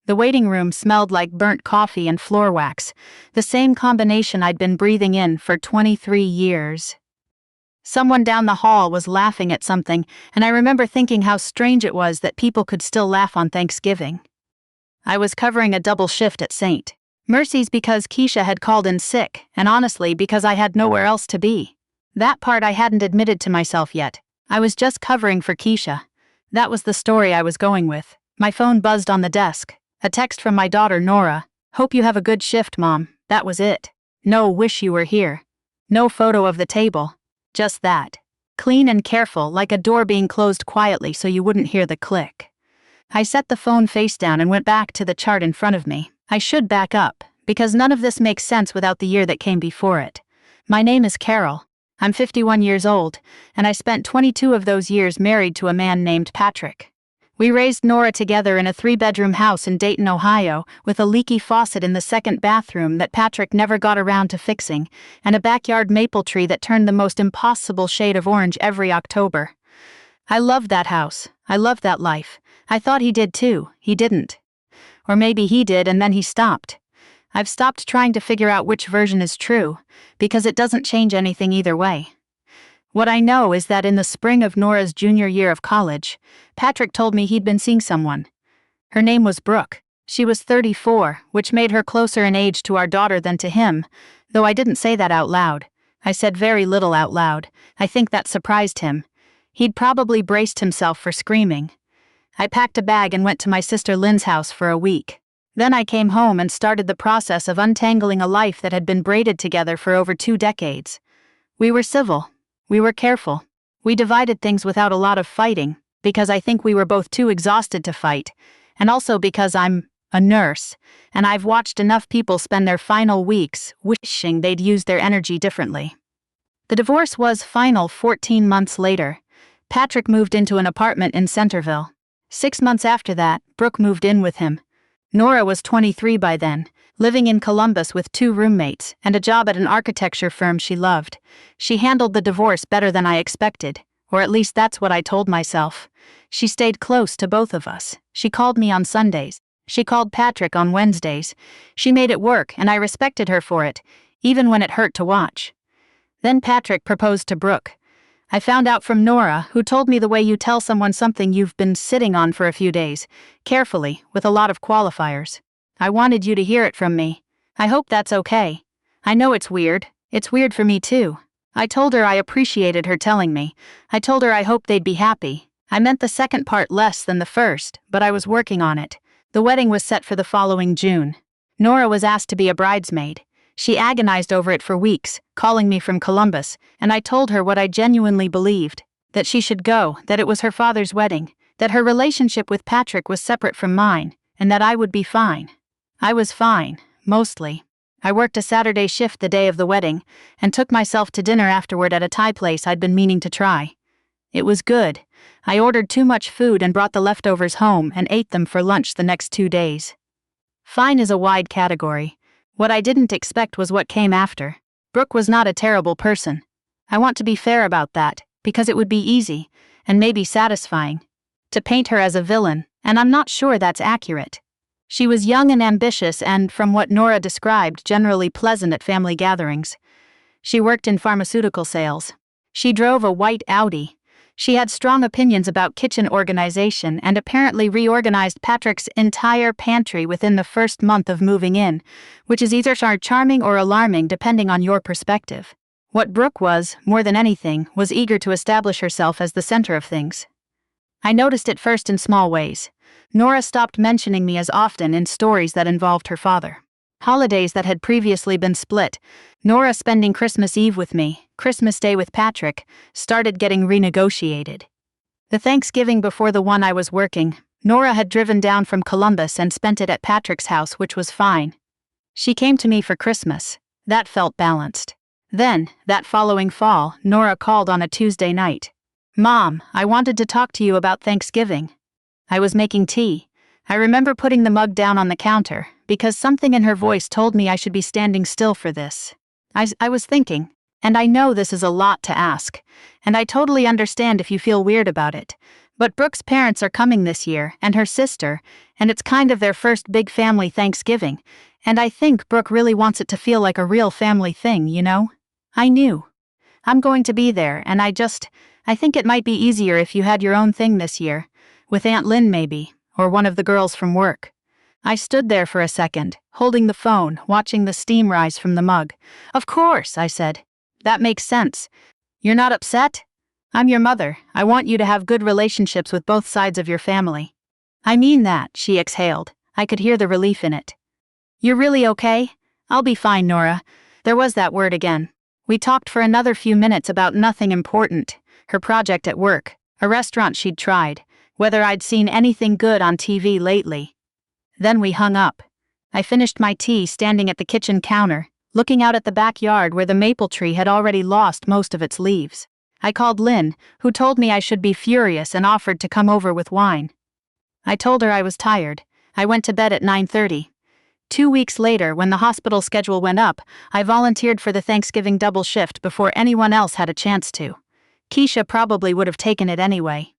The waiting room smelled like burnt coffee and floor wax, the same combination I'd been breathing in for 23 years. Someone down the hall was laughing at something, and I remember thinking how strange it was that people could still laugh on Thanksgiving. I was covering a double shift at St. Mercy's because Keisha had called in sick, and honestly because I had nowhere else to be. That part I hadn't admitted to myself yet. I was just covering for Keisha. That was the story I was going with. My phone buzzed on the desk. A text from my daughter Nora. "Hope you have a good shift, Mom." That was it. No "wish you were here." No photo of the table. Just that. Clean and careful, like a door being closed quietly so you wouldn't hear the click. I set the phone face down and went back to the chart in front of me. I should back up, because none of this makes sense without the year that came before it. My name is Carol. I'm 51 years old, and I spent 22 of those years married to a man named Patrick. We raised Nora together in a 3-bedroom house in Dayton, Ohio, with a leaky faucet in the second bathroom that Patrick never got around to fixing, and a backyard maple tree that turned the most impossible shade of orange every October. I loved that house. I loved that life. I thought he did too. He didn't. Or maybe he did and then he stopped. I've stopped trying to figure out which version is true, because it doesn't change anything either way. What I know is that in the spring of Nora's junior year of college, Patrick told me he'd been seeing someone. Her name was Brooke. She was 34, which made her closer in age to our daughter than to him, though I didn't say that out loud. I said very little out loud. I think that surprised him. He'd probably braced himself for screaming. I packed a bag and went to my sister Lynn's house for a week. Then I came home and started the process of untangling a life that had been braided together for over 2 decades. We were civil. We were careful. We divided things without a lot of fighting, because I think we were both too exhausted to fight, and also because I'm a nurse, and I've watched enough people spend their final weeks wishing they'd used their energy differently. The divorce was final 14 months later. Patrick moved into an apartment in Centerville. 6 months after that, Brooke moved in with him. Nora was 23 by then, living in Columbus with 2 roommates and a job at an architecture firm she loved. She handled the divorce better than I expected, or at least that's what I told myself. She stayed close to both of us. She called me on Sundays. She called Patrick on Wednesdays. She made it work, and I respected her for it, even when it hurt to watch. Then Patrick proposed to Brooke. I found out from Nora, who told me the way you tell someone something you've been sitting on for a few days, carefully, with a lot of qualifiers. I wanted you to hear it from me. I hope that's okay. I know it's weird. It's weird for me too. I told her I appreciated her telling me. I told her I hoped they'd be happy. I meant the second part less than the first, but I was working on it. The wedding was set for the following June. Nora was asked to be a bridesmaid. She agonized over it for weeks, calling me from Columbus, and I told her what I genuinely believed, that she should go, that it was her father's wedding, that her relationship with Patrick was separate from mine, and that I would be fine. I was fine, mostly. I worked a Saturday shift the day of the wedding, and took myself to dinner afterward at a Thai place I'd been meaning to try. It was good. I ordered too much food and brought the leftovers home and ate them for lunch the next 2 days. Fine is a wide category. What I didn't expect was what came after. Brooke was not a terrible person. I want to be fair about that, because it would be easy, and maybe satisfying, to paint her as a villain, and I'm not sure that's accurate. She was young and ambitious and, from what Nora described, generally pleasant at family gatherings. She worked in pharmaceutical sales. She drove a white Audi. She had strong opinions about kitchen organization and apparently reorganized Patrick's entire pantry within the first month of moving in, which is either charming or alarming depending on your perspective. What Brooke was, more than anything, was eager to establish herself as the center of things. I noticed it first in small ways. Nora stopped mentioning me as often in stories that involved her father. Holidays that had previously been split, Nora spending Christmas Eve with me, Christmas Day with Patrick, started getting renegotiated. The Thanksgiving before the one I was working, Nora had driven down from Columbus and spent it at Patrick's house, which was fine. She came to me for Christmas. That felt balanced. Then, that following fall, Nora called on a Tuesday night. "Mom, I wanted to talk to you about Thanksgiving." I was making tea. I remember putting the mug down on the counter, because something in her voice told me I should be standing still for this. I was thinking, and I know this is a lot to ask, and I totally understand if you feel weird about it, But Brooke's parents are coming this year, and her sister, and it's kind of their first big family Thanksgiving, and I think Brooke really wants it to feel like a real family thing, you know? I knew. I'm going to be there, and I think it might be easier if you had your own thing this year, with Aunt Lynn maybe, or one of the girls from work. I stood there for a second, holding the phone, watching the steam rise from the mug. Of course, I said. That makes sense. You're not upset? I'm your mother. I want you to have good relationships with both sides of your family. I mean that, she exhaled. I could hear the relief in it. You're really okay? I'll be fine, Nora. There was that word again. We talked for another few minutes about nothing important. Her project at work, a restaurant she'd tried, whether I'd seen anything good on TV lately. Then we hung up. I finished my tea standing at the kitchen counter, looking out at the backyard where the maple tree had already lost most of its leaves. I called Lynn, who told me I should be furious and offered to come over with wine. I told her I was tired. I went to bed at 9:30. 2 weeks later, when the hospital schedule went up, I volunteered for the Thanksgiving double shift before anyone else had a chance to. Keisha probably would have taken it anyway.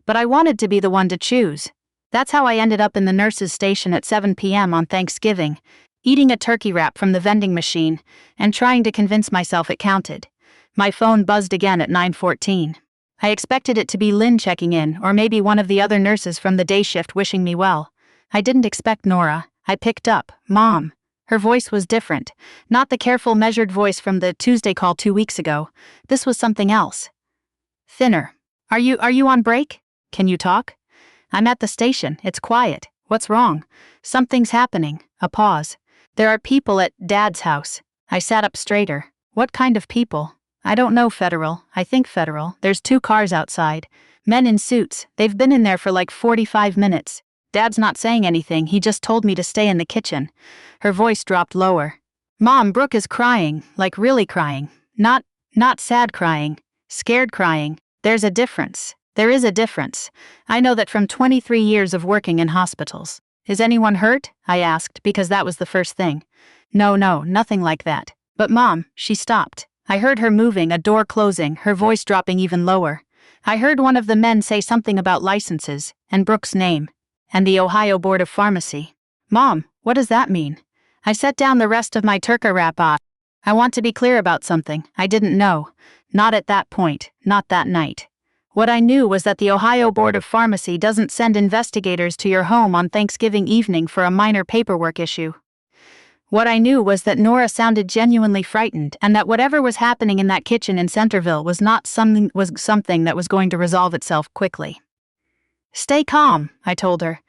But I wanted to be the one to choose. That's how I ended up in the nurse's station at 7 p.m. on Thanksgiving, eating a turkey wrap from the vending machine and trying to convince myself it counted. My phone buzzed again at 9:14. I expected it to be Lynn checking in, or maybe one of the other nurses from the day shift wishing me well. I didn't expect Nora. I picked up, Mom. Her voice was different, not the careful, measured voice from the Tuesday call 2 weeks ago. This was something else. Thinner. Are you on break? Can you talk? I'm at the station. It's quiet. What's wrong? Something's happening. A pause. There are people at Dad's house. I sat up straighter. What kind of people? I don't know, Federal. I think Federal. There's 2 cars outside. Men in suits. They've been in there for like 45 minutes. Dad's not saying anything. He just told me to stay in the kitchen. Her voice dropped lower. Mom, Brooke is crying. Like really crying. Not sad crying. Scared crying. There's a difference. There is a difference. I know that from 23 years of working in hospitals. Is anyone hurt? I asked, because that was the first thing. No, nothing like that. But Mom, she stopped. I heard her moving, a door closing, her voice dropping even lower. I heard one of the men say something about licenses, and Brooke's name, and the Ohio Board of Pharmacy. Mom, what does that mean? I set down the rest of my turkey wrap. I want to be clear about something. I didn't know. Not at that point, not that night. What I knew was that the Ohio Board of Pharmacy doesn't send investigators to your home on Thanksgiving evening for a minor paperwork issue. What I knew was that Nora sounded genuinely frightened, and that whatever was happening in that kitchen in Centerville was something that was going to resolve itself quickly. Stay calm, I told her.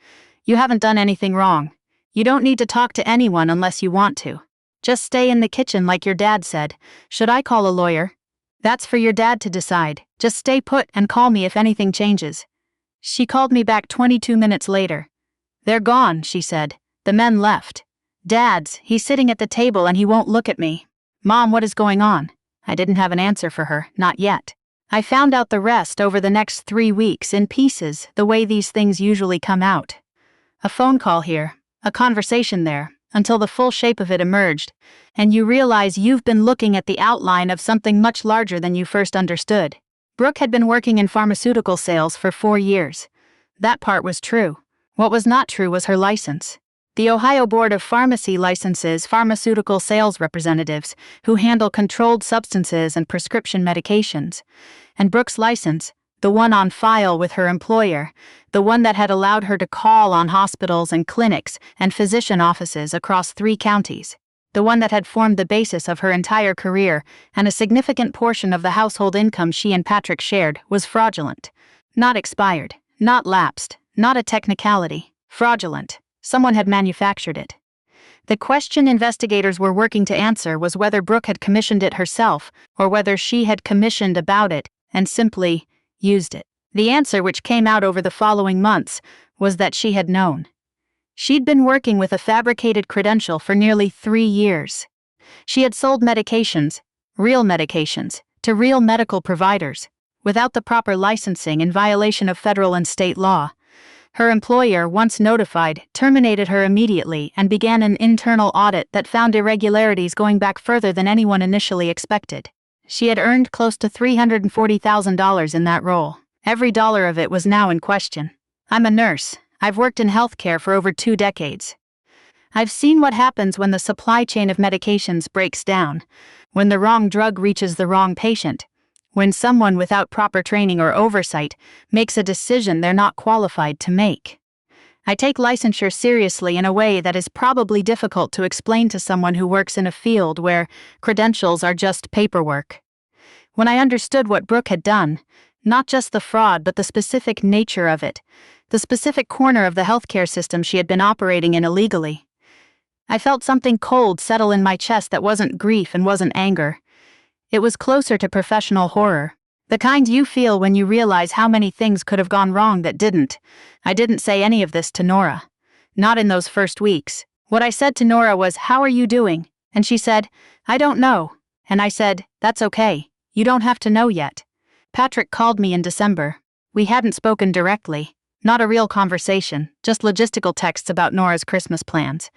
You haven't done anything wrong. You don't need to talk to anyone unless you want to. Just stay in the kitchen like your dad said. Should I call a lawyer? That's for your dad to decide. Just stay put and call me if anything changes. She called me back 22 minutes later. They're gone, she said. The men left. Dad's, he's sitting at the table and he won't look at me. Mom, what is going on? I didn't have an answer for her, not yet. I found out the rest over the next 3 weeks in pieces, the way these things usually come out. A phone call here, a conversation there, until the full shape of it emerged, and you realize you've been looking at the outline of something much larger than you first understood. Brooke had been working in pharmaceutical sales for 4 years. That part was true. What was not true was her license. The Ohio Board of Pharmacy licenses pharmaceutical sales representatives who handle controlled substances and prescription medications. And Brooke's license, the one on file with her employer, the one that had allowed her to call on hospitals and clinics and physician offices across 3 counties, the one that had formed the basis of her entire career and a significant portion of the household income she and Patrick shared, was fraudulent. Not expired, not lapsed, not a technicality, fraudulent. Someone had manufactured it. The question investigators were working to answer was whether Brooke had commissioned it herself or whether she had commissioned about it and simply used it. The answer, which came out over the following months, was that she had known. She'd been working with a fabricated credential for nearly 3 years. She had sold medications, to real medical providers, without the proper licensing in violation of federal and state law. Her employer, once notified, terminated her immediately and began an internal audit that found irregularities going back further than anyone initially expected. She had earned close to $340,000 in that role. Every dollar of it was now in question. I'm a nurse. I've worked in healthcare for over 2 decades. I've seen what happens when the supply chain of medications breaks down, when the wrong drug reaches the wrong patient, when someone without proper training or oversight makes a decision they're not qualified to make. I take licensure seriously in a way that is probably difficult to explain to someone who works in a field where credentials are just paperwork. When I understood what Brooke had done, not just the fraud but the specific nature of it, the specific corner of the healthcare system she had been operating in illegally, I felt something cold settle in my chest that wasn't grief and wasn't anger. It was closer to professional horror. The kind you feel when you realize how many things could have gone wrong that didn't. I didn't say any of this to Nora. Not in those first weeks. What I said to Nora was, "How are you doing?" And she said, "I don't know." And I said, "That's okay. You don't have to know yet." Patrick called me in December. We hadn't spoken directly. Not a real conversation, just logistical texts about Nora's Christmas plans.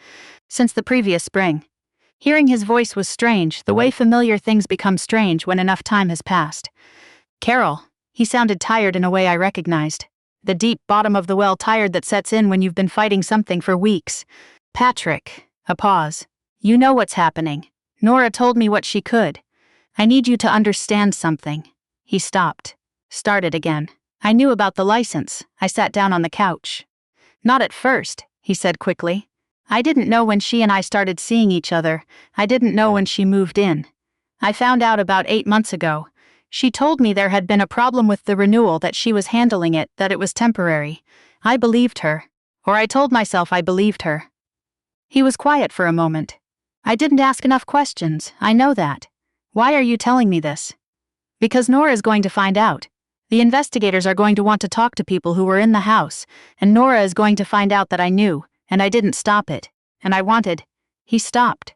Since the previous spring. Hearing his voice was strange, the way familiar things become strange when enough time has passed. "Carol." He sounded tired in a way I recognized. The deep bottom of the well tired that sets in when you've been fighting something for weeks. "Patrick." A pause. "You know what's happening. Nora told me what she could. I need you to understand something." He stopped. Started again. "I knew about the license." I sat down on the couch. "Not at first," he said quickly. "I didn't know when she and I started seeing each other. I didn't know when she moved in. I found out about 8 months ago. She told me there had been a problem with the renewal, that she was handling it, that it was temporary. I believed her. Or I told myself I believed her." He was quiet for a moment. "I didn't ask enough questions, I know that. Why are you telling me this?" "Because Nora is going to find out. The investigators are going to want to talk to people who were in the house, and Nora is going to find out that I knew, and I didn't stop it. And I wanted—" He stopped.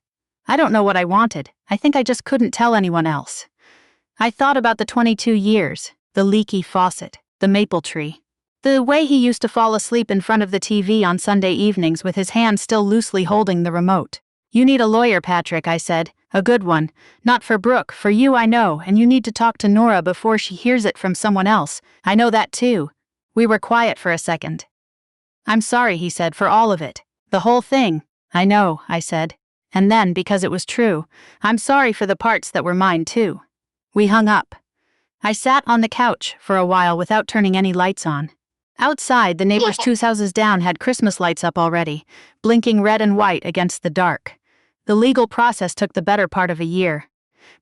"I don't know what I wanted. I think I just couldn't tell anyone else." I thought about the 22 years, the leaky faucet, the maple tree. The way he used to fall asleep in front of the TV on Sunday evenings with his hand still loosely holding the remote. "You need a lawyer, Patrick," I said. "A good one. Not for Brooke, for you I know, and you need to talk to Nora before she hears it from someone else. I know that too." We were quiet for a second. "I'm sorry," he said, "for all of it. The whole thing." "I know," I said. And then, because it was true, "I'm sorry for the parts that were mine too." We hung up. I sat on the couch for a while without turning any lights on. Outside, the neighbors 2 houses down had Christmas lights up already, blinking red and white against the dark. The legal process took the better part of a year.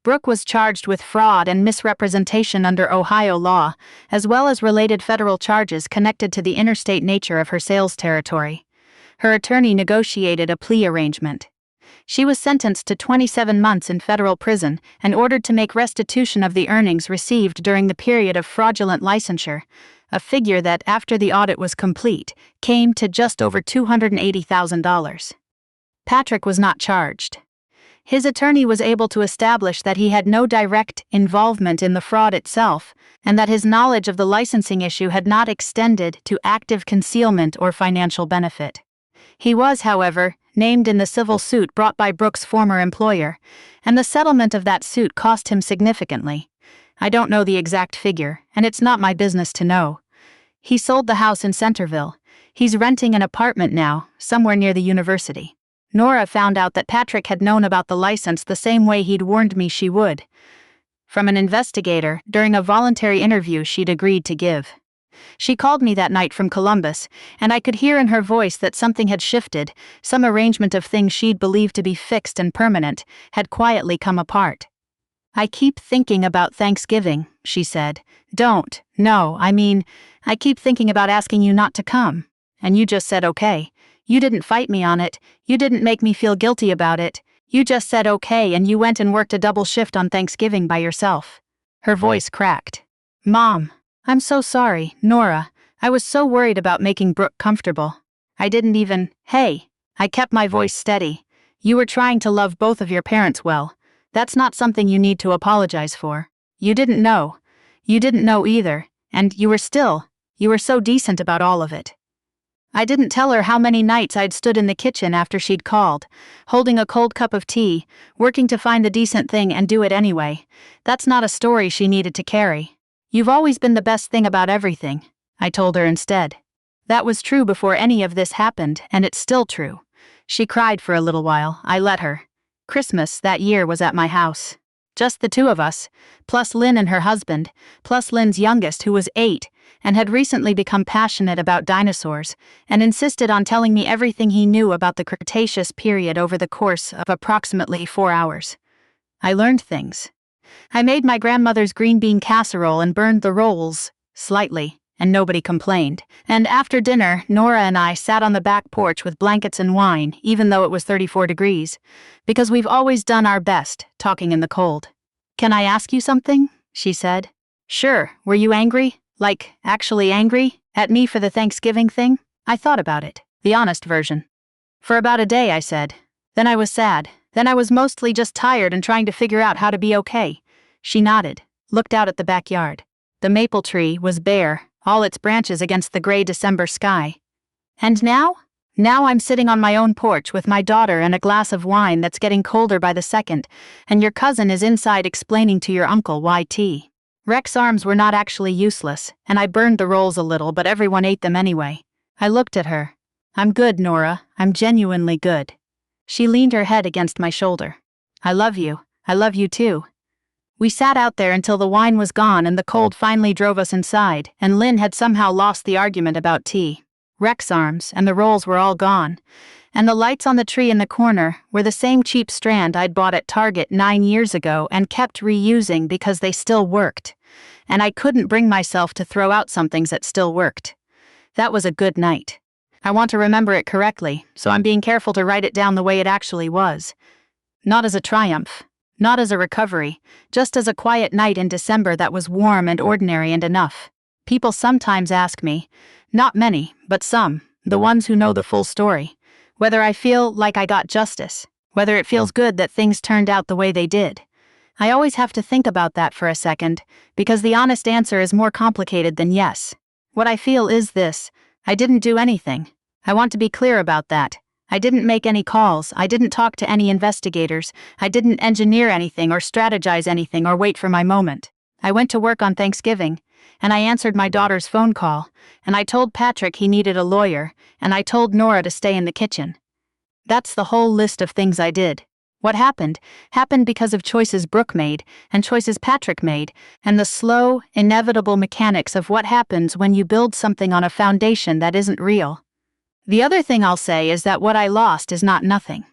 Brooke was charged with fraud and misrepresentation under Ohio law, as well as related federal charges connected to the interstate nature of her sales territory. Her attorney negotiated a plea arrangement. She was sentenced to 27 months in federal prison and ordered to make restitution of the earnings received during the period of fraudulent licensure, a figure that, after the audit was complete, came to just over $280,000. Patrick was not charged. His attorney was able to establish that he had no direct involvement in the fraud itself, and that his knowledge of the licensing issue had not extended to active concealment or financial benefit. He was, however, named in the civil suit brought by Brooke's former employer, and the settlement of that suit cost him significantly. I don't know the exact figure, and it's not my business to know. He sold the house in Centerville. He's renting an apartment now, somewhere near the university. Nora found out that Patrick had known about the license the same way he'd warned me she would. From an investigator, during a voluntary interview she'd agreed to give. She called me that night from Columbus, and I could hear in her voice that something had shifted, some arrangement of things she'd believed to be fixed and permanent had quietly come apart. "I keep thinking about Thanksgiving," she said. I keep thinking about asking you not to come. And you just said okay. You didn't fight me on it, you didn't make me feel guilty about it, you just said okay and you went and worked a double shift on Thanksgiving by yourself." Her voice cracked. "Mom, I'm so sorry, Nora. I was so worried about making Brooke comfortable. I didn't even—" "Hey," I kept my voice steady. "You were trying to love both of your parents well. That's not something you need to apologize for. You didn't know. You didn't know either, and you were so decent about all of it." I didn't tell her how many nights I'd stood in the kitchen after she'd called, holding a cold cup of tea, working to find the decent thing and do it anyway. That's not a story she needed to carry. You've always been the best thing about everything, I told her instead. That was true before any of this happened, and it's still true. She cried for a little while. I let her. Christmas that year was at my house. Just the two of us, plus Lynn and her husband, plus Lynn's youngest who was 8, and had recently become passionate about dinosaurs, and insisted on telling me everything he knew about the Cretaceous period over the course of approximately 4 hours. I learned things. I made my grandmother's green bean casserole and burned the rolls, slightly, and nobody complained. And after dinner, Nora and I sat on the back porch with blankets and wine, even though it was 34 degrees, because we've always done our best, talking in the cold. Can I ask you something? She said. Sure. Were you angry? Like, actually angry? At me for the Thanksgiving thing? I thought about it. The honest version. For about a day, I said. Then I was sad. Then I was mostly just tired and trying to figure out how to be okay. She nodded, looked out at the backyard. The maple tree was bare, all its branches against the gray December sky. And now? Now I'm sitting on my own porch with my daughter and a glass of wine that's getting colder by the second, and your cousin is inside explaining to your uncle why tea. Rex's arms were not actually useless, and I burned the rolls a little, but everyone ate them anyway. I looked at her. I'm good, Nora. I'm genuinely good. She leaned her head against my shoulder. I love you. I love you too. We sat out there until the wine was gone and the cold finally drove us inside, and Lynn had somehow lost the argument about tea. Rex's arms and the rolls were all gone, and the lights on the tree in the corner were the same cheap strand I'd bought at Target 9 years ago and kept reusing because they still worked, and I couldn't bring myself to throw out some things that still worked. That was a good night. I want to remember it correctly, so I'm being careful to write it down the way it actually was. Not as a triumph, not as a recovery, just as a quiet night in December that was warm and ordinary and enough. People sometimes ask me, not many, but some, the ones who know the full story, whether I feel like I got justice, whether it feels good that things turned out the way they did. I always have to think about that for a second, because the honest answer is more complicated than yes. What I feel is this: I didn't do anything. I want to be clear about that. I didn't make any calls, I didn't talk to any investigators, I didn't engineer anything or strategize anything or wait for my moment. I went to work on Thanksgiving, and I answered my daughter's phone call, and I told Patrick he needed a lawyer, and I told Nora to stay in the kitchen. That's the whole list of things I did. What happened because of choices Brooke made, and choices Patrick made, and the slow, inevitable mechanics of what happens when you build something on a foundation that isn't real. The other thing I'll say is that what I lost is not nothing.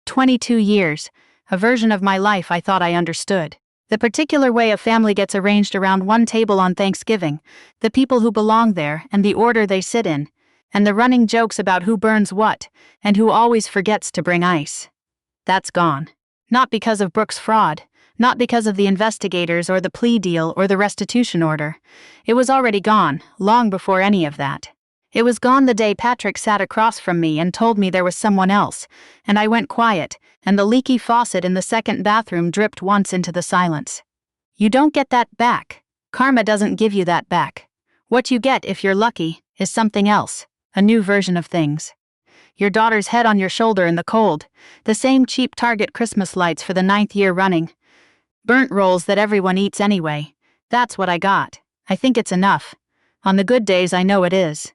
22 years, a version of my life I thought I understood. The particular way a family gets arranged around one table on Thanksgiving, the people who belong there and the order they sit in, and the running jokes about who burns what, and who always forgets to bring ice. That's gone. Not because of Brooke's fraud, not because of the investigators or the plea deal or the restitution order. It was already gone, long before any of that. It was gone the day Patrick sat across from me and told me there was someone else, and I went quiet, and the leaky faucet in the second bathroom dripped once into the silence. You don't get that back. Karma doesn't give you that back. What you get, if you're lucky, is something else, a new version of things. Your daughter's head on your shoulder in the cold, the same cheap Target Christmas lights for the 9th year running. Burnt rolls that everyone eats anyway. That's what I got. I think it's enough. On the good days I know it is.